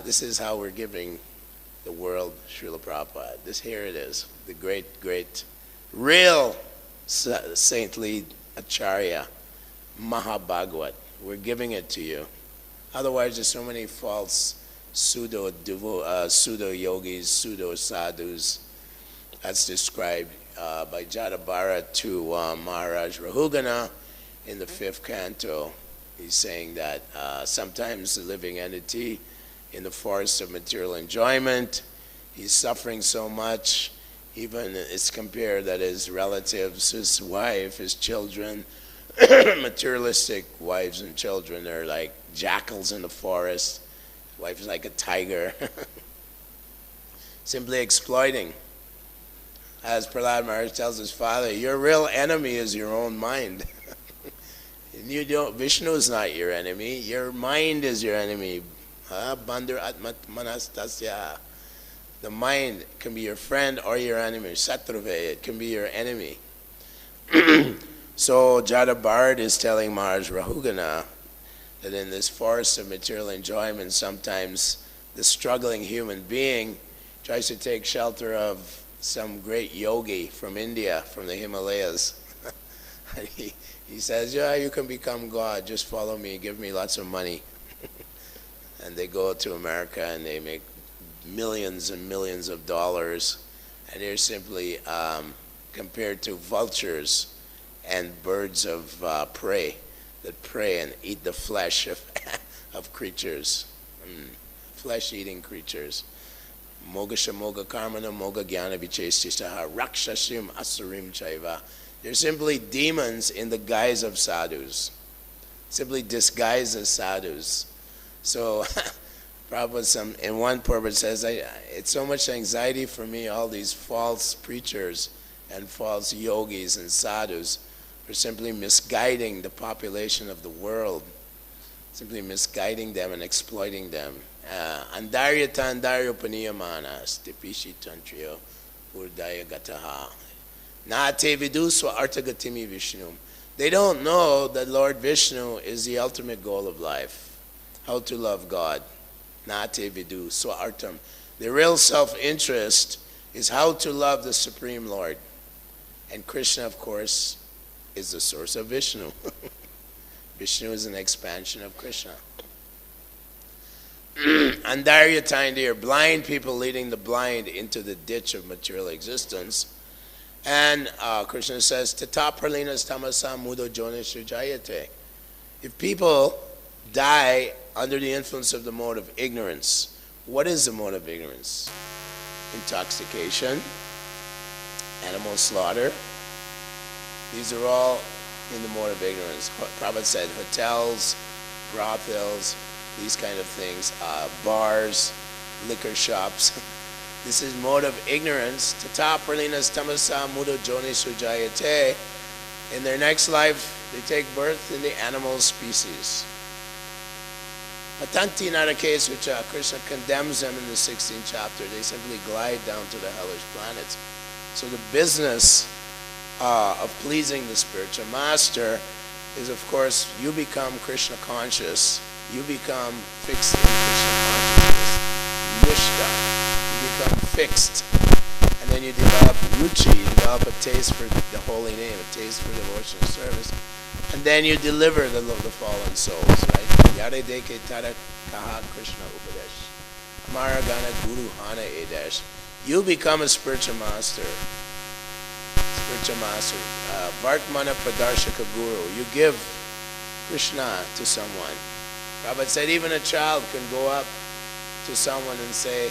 this is how we're giving the world Srila Prabhupada. This here it is, the great, great, real saintly Acharya, Mahabhagavat. We're giving it to you. Otherwise, there's so many false pseudo-yogis, pseudo-sadhus. That's described by Jadabhara to Maharaj Rahugana in the 5th canto. He's saying that sometimes the living entity in the forest of material enjoyment, he's suffering so much, even it's compared that his relatives, his wife, his children, materialistic wives and children are like jackals in the forest. His wife is like a tiger. Simply exploiting. As Prahlad Maharaj tells his father, your real enemy is your own mind. You don't, Vishnu is not your enemy, your mind is your enemy. Bandhur atmat manastasya. The mind can be your friend or your enemy. Satruve, it can be your enemy. So Jadabhara is telling Maharaj Rahugana that in this forest of material enjoyment, sometimes the struggling human being tries to take shelter of some great yogi from India, from the Himalayas. And he says, yeah, you can become God, just follow me, give me lots of money. And they go to America and they make millions and millions of dollars, and they're simply compared to vultures and birds of prey that prey and eat the flesh of creatures, flesh-eating creatures. Mogasha Moga Karmana Moga Jnana Vichestisaha Rakshashim Asurim Chaiva. They're simply demons in the guise of sadhus, simply disguised as sadhus. So, Prabhupada, in one purport says, it's so much anxiety for me, all these false preachers and false yogis and sadhus for simply misguiding the population of the world, simply misguiding them and exploiting them. Andarya tandarya paniyamana stipishi tantriyo urdaya gataha. Nate vidu swa artagatimi Vishnu. They don't know that Lord Vishnu is the ultimate goal of life. How to love God. Nate vidu swa artam. The real self-interest is how to love the Supreme Lord. And Krishna, of course, is the source of Vishnu. Vishnu is an expansion of Krishna. Andarya Taindir, blind people leading the blind into the ditch of material existence. And Krishna says, Tata pralinas tamasa mudo jonishu jayate. If people die under the influence of the mode of ignorance, what is the mode of ignorance? Intoxication, animal slaughter. These are all in the mode of ignorance. Prabhupada said hotels, brothels, these kind of things, bars, liquor shops. This is mode of ignorance. Tata pralinas tamasa mudo joni sujayate. In their next life, they take birth in the animal species. Patanti in our case, which Krishna condemns them in the 16th chapter, they simply glide down to the hellish planets. So the business of pleasing the spiritual master is, of course, you become Krishna conscious, you become fixed in Krishna consciousness, nishta, you become fixed, and then you develop ruchi, you develop a taste for the holy name, a taste for devotional service, and then you deliver the fallen souls, right? Yare deke tara kaha Krishna upadesh, amara gana guru hana edesh. You become a spiritual master. Vartmana Pradarshaka Guru. You give Krishna to someone. Prabhupada said even a child can go up to someone and say,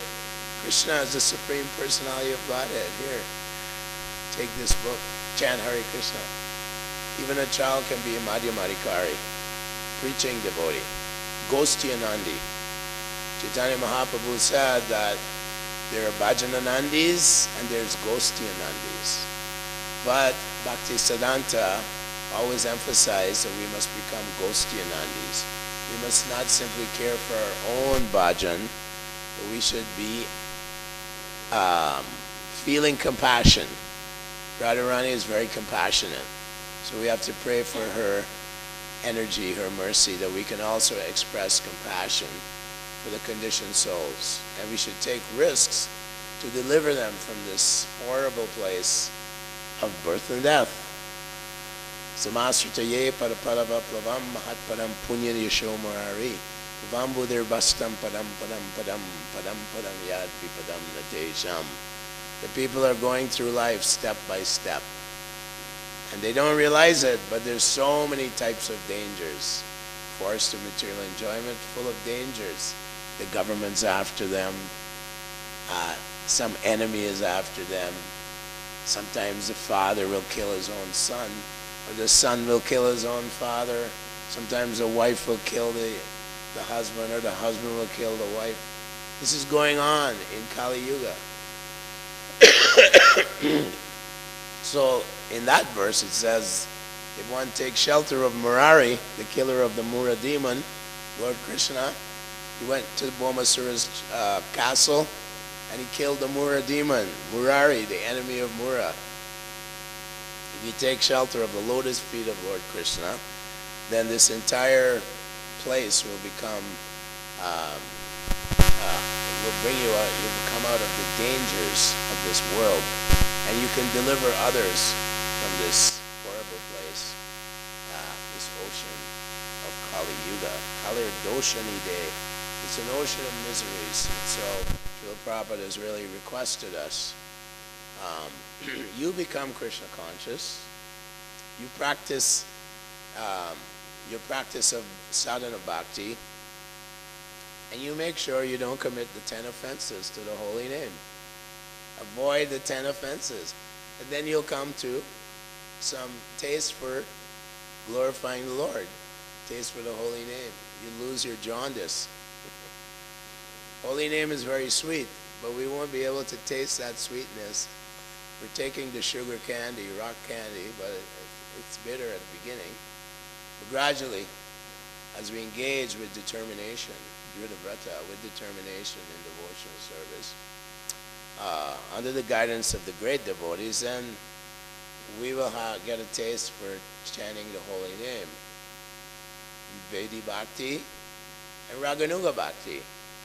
Krishna is the Supreme Personality of Godhead. Here, take this book, chant Hare Krishna. Even a child can be a Madhyamadikari, preaching devotee. Ghostiyanandi. Chaitanya Mahaprabhu said that there are Bhajananandis and there's Ghostiyanandis. But Bhaktivedanta always emphasized that we must become Ghostiyanandis. We must not simply care for our own bhajan, but we should be feeling compassion. Radharani is very compassionate. So we have to pray for her energy, her mercy, that we can also express compassion for the conditioned souls. And we should take risks to deliver them from this horrible place of birth and death. Samasritaye paraparavaplavam mahatparam punyan yasho murari vambudir bastam padam padam padam padam padam yad vipadam natesham. The people are going through life step by step. And they don't realize it, but there's so many types of dangers. Forced of material enjoyment, full of dangers. The government's after them. Some enemy is after them. Sometimes the father will kill his own son, or the son will kill his own father. Sometimes the wife will kill the husband, or the husband will kill the wife. This is going on in Kali Yuga. So in that verse it says, if one takes shelter of Murari, the killer of the Mura demon, Lord Krishna, he went to Bomasura's castle, and he killed the Mura demon, Murari, the enemy of Mura. If you take shelter of the lotus feet of Lord Krishna, then this entire place will become, will bring you out, you will come out of the dangers of this world, and you can deliver others from this horrible place, this ocean of Kali Yuga. Kalir Doshani Day. It's an ocean of miseries. And so Srila Prabhupada has really requested us, you become Krishna conscious, you practice your practice of sadhana bhakti, And you make sure you don't commit the 10 offenses to the holy name. Avoid the 10 offenses. And then you'll come to some taste for glorifying the Lord. Taste for the holy name. You lose your jaundice. Holy name is very sweet, but we won't be able to taste that sweetness. We're taking the sugar candy, rock candy, but it's bitter at the beginning. But gradually, as we engage with determination, with determination in devotional service, under the guidance of the great devotees, then we will get a taste for chanting the holy name. Vedi Bhakti and Raganuga Bhakti.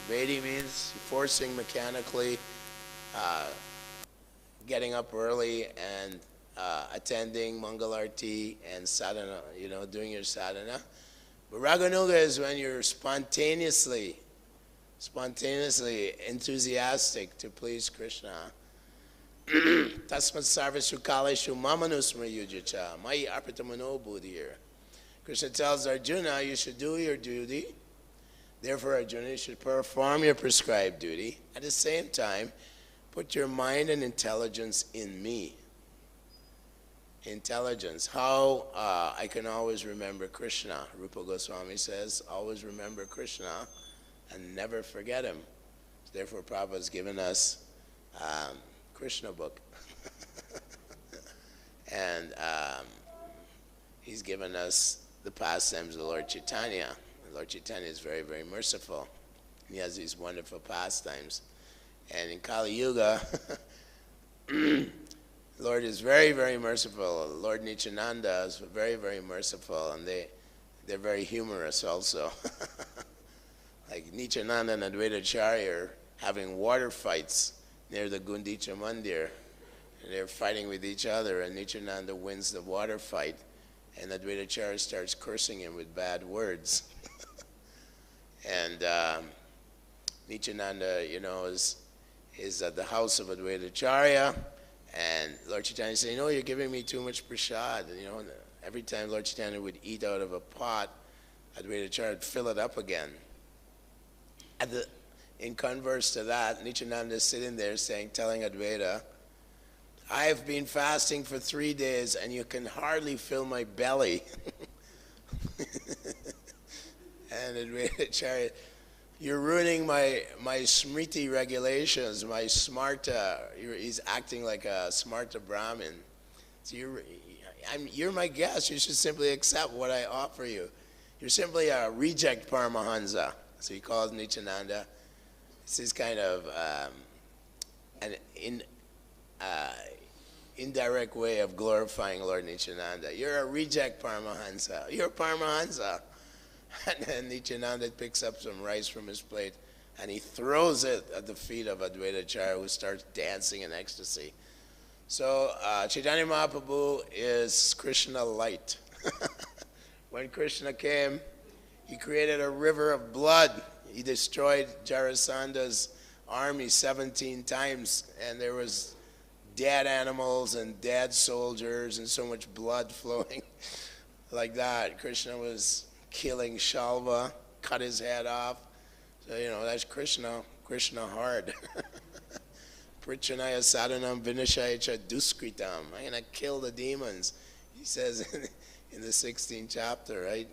Vedi means forcing mechanically, getting up early and attending Mangalarti and sadhana, doing your sadhana. But Raganuga is when you're spontaneously enthusiastic to please Krishna. Tasmat sarvashu kaleshu mamanusma yujacha, mai arpitamano buddhir. Krishna tells Arjuna, you should do your duty. Therefore, Arjuna, you should perform your prescribed duty. At the same time, put your mind and intelligence in me. Intelligence. How I can always remember Krishna. Rupa Goswami says, always remember Krishna and never forget him. Therefore, Prabhupada has given us Krishna book. And he's given us the pastimes of Lord Chaitanya. Lord Chaitanya is very, very merciful. He has these wonderful pastimes. And in Kali Yuga, Lord is very, very merciful. Lord Nityananda is very, very merciful, and they're very humorous also. Like Nityananda and Advaita Acharya are having water fights near the Gundicha Mandir. And they're fighting with each other, and Nityananda wins the water fight, and Advaita Acharya starts cursing him with bad words. And Nityananda, is at the house of Advaita Acharya, and Lord Chaitanya said, you're giving me too much prasad. And, every time Lord Chaitanya would eat out of a pot, Advaita Acharya would fill it up again. In converse to that, Nityananda is sitting there telling Advaita, I have been fasting for 3 days and you can hardly fill my belly. And Advaita Acharya, you're ruining my smriti regulations, my smarta. He's acting like a smarta Brahmin. So you're my guest. You should simply accept what I offer you. You're simply a reject Paramahansa. So he calls Nityananda. It's this kind of an indirect way of glorifying Lord Nityananda. You're a reject Paramahansa. You're a Paramahansa. And then Nityananda picks up some rice from his plate and he throws it at the feet of Advaita Acharya, who starts dancing in ecstasy. So Chaitanya Mahaprabhu is Krishna light. When Krishna came, he created a river of blood. He destroyed Jarasanda's army 17 times, and there was dead animals and dead soldiers and so much blood flowing like that. Krishna was killing Shalva, cut his head off. So, that's Krishna hard. Prichanaya sadhanam vinashaya duskritam. I'm going to kill the demons. He says in the 16th chapter, right?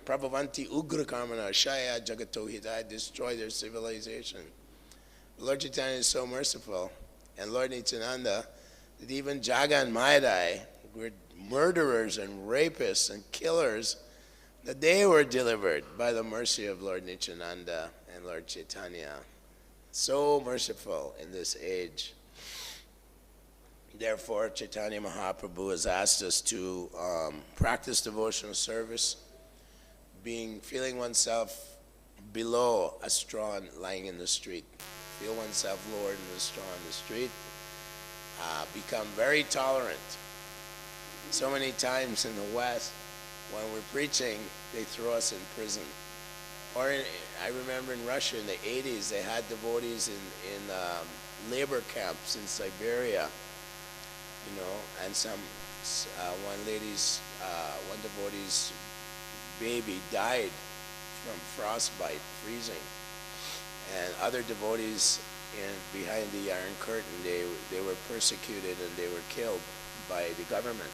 Prabhavanti ugra karmana shaya jagato hidaya, destroy their civilization. Lord Chaitanya is so merciful. And Lord Nityananda, that even Jaga and Mayadai were murderers and rapists and killers, that they were delivered by the mercy of Lord Nityananda and Lord Chaitanya. So merciful in this age. Therefore, Chaitanya Mahaprabhu has asked us to practice devotional service, feeling oneself below a straw lying in the street. Feel oneself lowered in the straw in the street. Become very tolerant. So many times in the West, when we're preaching, they throw us in prison. Or I remember in Russia in the 80s, they had devotees in labor camps in Siberia, and one devotee's baby died from frostbite, freezing. And other devotees behind the Iron Curtain, they were persecuted and they were killed by the government.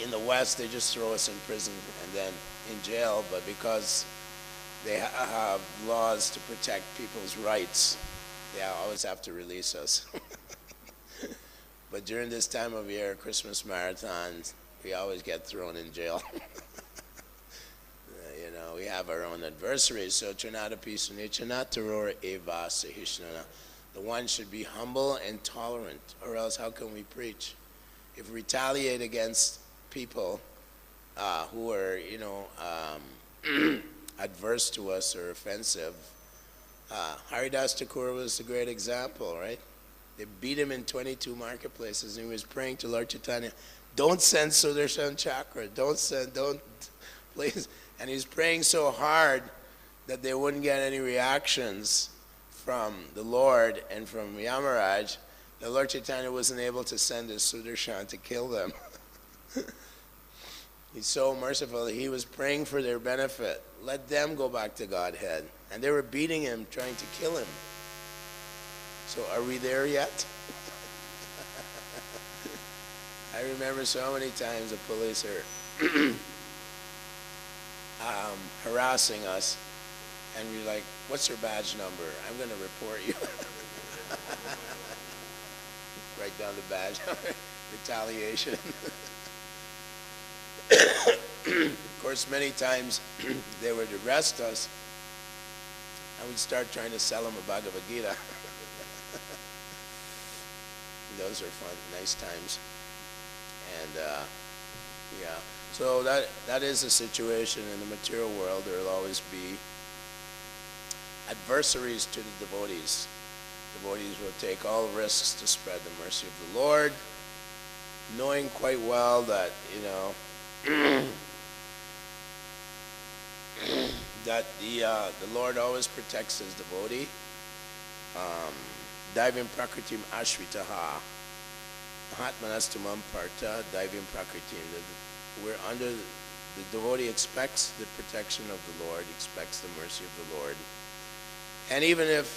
In the West, they just throw us in prison and then in jail, but because they have laws to protect people's rights, they always have to release us. But during this time of year, Christmas marathons, we always get thrown in jail. We have our own adversaries. So Trinadapi Sunicana Tarora Eva Sahishnana. The one should be humble and tolerant, or else how can we preach? If we retaliate against people who are, adverse to us or offensive, Haridas Thakur was a great example, right? They beat him in 22 marketplaces, and he was praying to Lord Chaitanya, don't send Sudarshan Chakra, don't, please. And he's praying so hard that they wouldn't get any reactions from the Lord and from Yamaraj, the Lord Chaitanya wasn't able to send his Sudarshan to kill them. He's so merciful. He was praying for their benefit. Let them go back to Godhead. And they were beating him, trying to kill him. So are we there yet? I remember so many times the police are harassing us, and we're like, what's your badge number? I'm going to report you. Write down the badge number. Retaliation. Of course, many times they would arrest us, and we'd start trying to sell them a Bhagavad Gita. Those are fun, nice times. And yeah, so that is a situation in the material world. There will always be adversaries to the devotees. Devotees will take all risks to spread the mercy of the Lord, knowing quite well that, that the Lord always protects his devotee. Daivim prakritim ashvitaha. Mahatmanastamam parta daivim prakritim. We're under, the devotee expects the protection of the Lord, expects the mercy of the Lord. And even if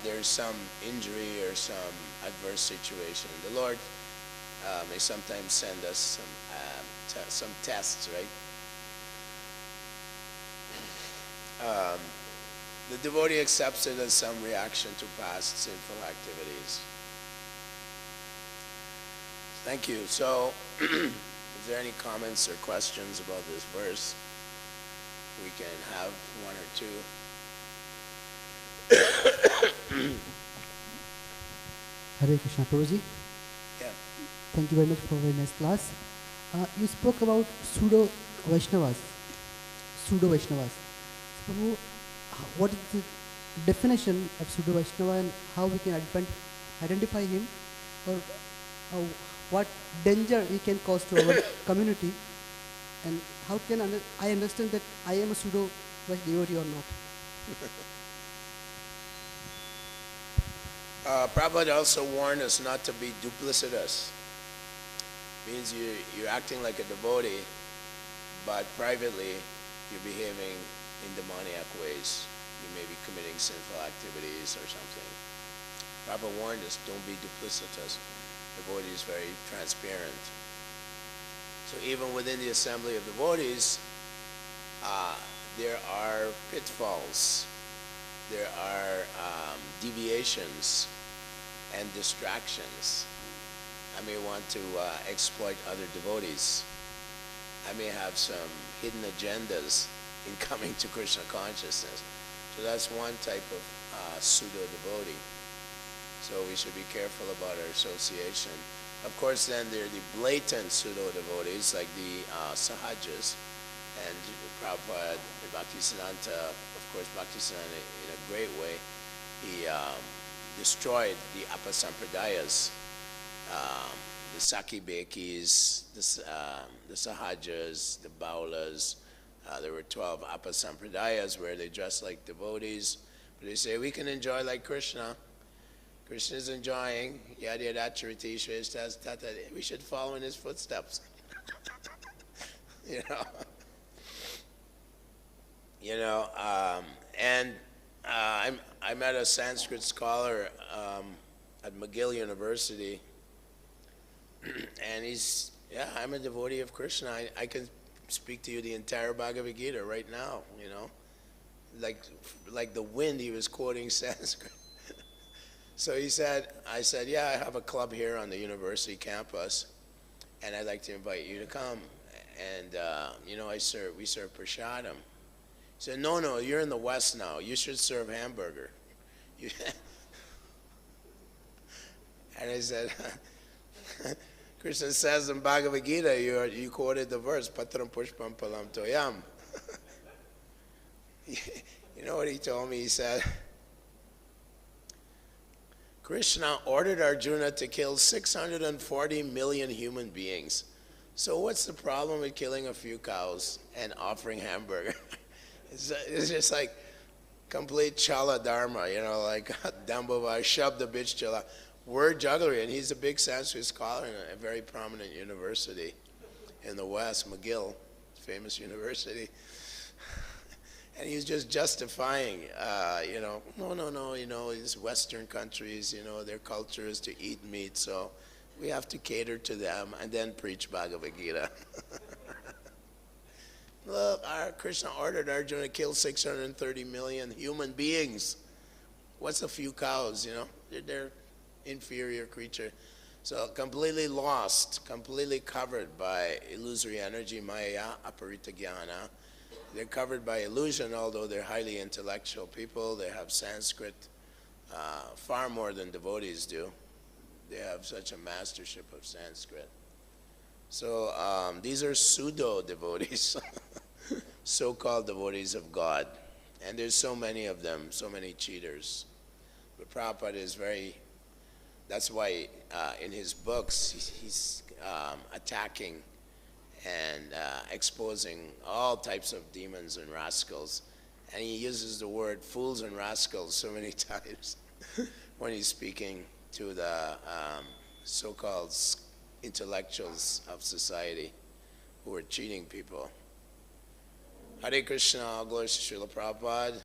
there's some injury or some adverse situation, the Lord may sometimes send us some tests, right? The devotee accepts it as some reaction to past sinful activities. Thank you. So, is there any comments or questions about this verse? We can have one or two. Hare Krishna, Prabhuji. Yeah. Thank you very much for a very nice class. You spoke about pseudo-Vaishnavas. So, what is the definition of pseudo-Vaishnava and how we can identify him, or what danger he can cause to our community, and how can I understand that I am a pseudo-devotee or not? Prabhupada also warned us not to be duplicitous. Means you're acting like a devotee, but privately you're behaving in demoniac ways. You may be committing sinful activities or something. Prabhupada warned us, don't be duplicitous. Devotee is very transparent. So even within the assembly of devotees, there are pitfalls. There are deviations and distractions. I may want to exploit other devotees. I may have some hidden agendas in coming to Krishna consciousness. So that's one type of pseudo-devotee. So we should be careful about our association. Of course, then there are the blatant pseudo-devotees, like the Sahajas, and Prabhupada, and Bhaktivedanta. Of course, Bhaktivedanta, in a great way, he destroyed the Apasampradayas, the Sakibekis, the Sahajas, the Baulas. There were 12 Apasampradayas where they dress like devotees, but they say, we can enjoy like Krishna. Krishna is enjoying, yada yada chariti shrestas tata. We should follow in his footsteps. you know, and I met a Sanskrit scholar at McGill University, and he's, yeah, I'm a devotee of Krishna. I can speak to you the entire Bhagavad Gita right now, you know, like the wind. He was quoting Sanskrit. So he said, I said, yeah, I have a club here on the university campus, and I'd like to invite you to come. And you know, we serve prasadam. He said, no, you're in the West now. You should serve hamburger. And I said, Krishna says in Bhagavad Gita, you quoted the verse, Patram Pushpam Palam Toyam. You know what he told me? He said, Krishna ordered Arjuna to kill 640 million human beings. So what's the problem with killing a few cows and offering hamburger? It's just like complete chala dharma, you know, like Dambhava, shab the bitch chala. Word jugglery, and he's a big Sanskrit scholar in a very prominent university in the West, McGill, famous university. And he's just justifying, you know, no, you know, these Western countries, you know, their culture is to eat meat, so we have to cater to them and then preach Bhagavad Gita. Look, our Krishna ordered Arjuna to kill 630 million human beings. What's a few cows, you know? They're inferior creature. So completely lost, completely covered by illusory energy, maya, aparita jnana. They're covered by illusion, although they're highly intellectual people. They have Sanskrit far more than devotees do. They have such a mastership of Sanskrit. So these are pseudo-devotees, so-called devotees of God. And there's so many of them, so many cheaters. But Prabhupada is very, that's why in his books he's attacking and exposing all types of demons and rascals. And he uses the word fools and rascals so many times when he's speaking to the so-called intellectuals of society who are cheating people. Hare Krishna, all glories to Srila Prabhupada.